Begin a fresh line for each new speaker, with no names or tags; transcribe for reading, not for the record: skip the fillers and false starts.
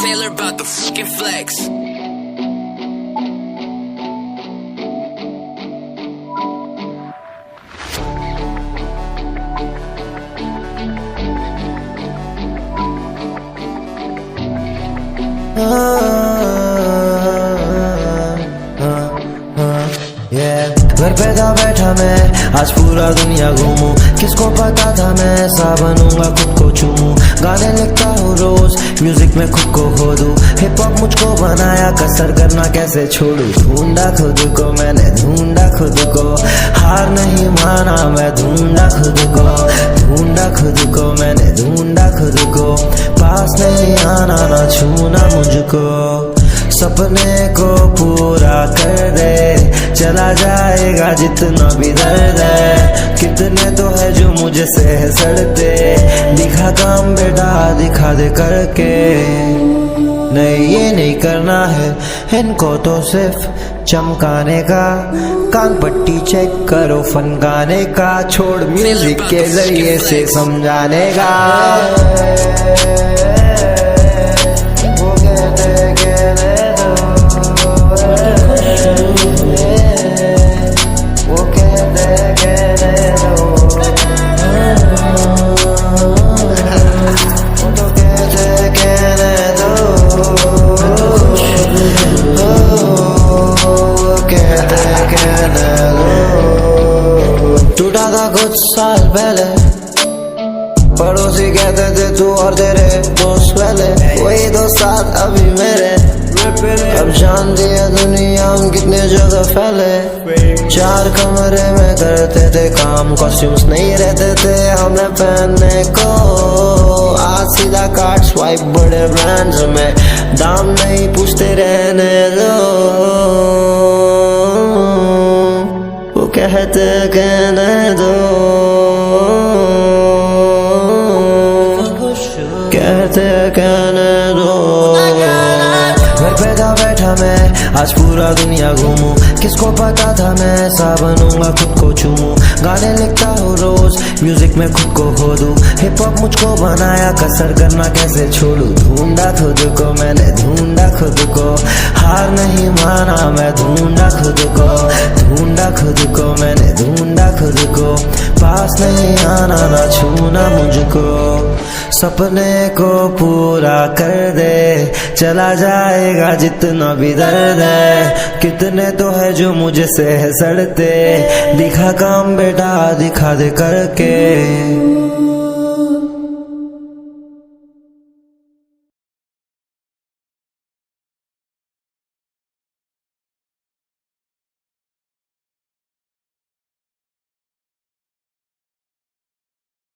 Taylor about the fucking flex.
घर पे था बैठा मैं, आज पूरा दुनिया घूमूं। किसको पता था मैं ऐसा बनूंगा, खुद को चूमूं। गाने लिखता हूँ रोज, म्यूजिक में खुद को खो दूं। हिप हॉप मुझको बनाया, कसर करना कैसे छोड़ूं। ढूंढा खुद को मैंने, ढूंढा खुद को, हार नहीं माना मैं, ढूंढा खुद को। ढूंढा खुद को मैंने, ढूंढा खुद को, पास नहीं आना ना छूना मुझको। सपने को पूरा कर दे, चला जाएगा जितना भी दर्द है। कितने तो है जो मुझसे है सड़ते, दिखा काम बेटा दिखा दे करके। नहीं ये नहीं करना है इनको तो सिर्फ चमकाने का। कान पट्टी चेक करो फन गाने का, छोड़ म्यूजिक के जरिए से समझाने का। टूटा था कुछ साल पहले, पड़ोसी कहते थे तू और तेरे दोस्त पहले। वही दो साथ अभी मेरे, अब जानती है दुनिया हम कितने जगह फैले। 4 कमरे में करते थे काम, कॉस्ट्यूम्स नहीं रहते थे हमें पहनने को। आज सीधा कार्ड स्वाइप बड़े ब्रांड्स में, दाम नहीं पूछते रहने दो। वो कहते कहने दो, कहते कहने दो। घर पे था बैठा मैं, आज पूरा दुनिया घूमूं। किसको पता था मैं ऐसा बनूंगा, खुद को चूमूं। गाने लिखता हूँ रोज, म्यूजिक में खुद को खो दूं। हिप हॉप मुझको बनाया, कसर करना कैसे छोड़ूं। ढूंढा खुद को मैंने, ढूंढा खुद को, हार नहीं माना मैं, ढूंढा खुद को। ढूंढा खुद को मैंने, ढूंढा खुद को, पास नहीं आना ना छूना मुझको। सपने को पूरा कर दे, चला जाएगा जितना भी दर्द है। कितने तो है जो मुझसे है सड़ते, दिखा काम बेटा दिखा दे करके।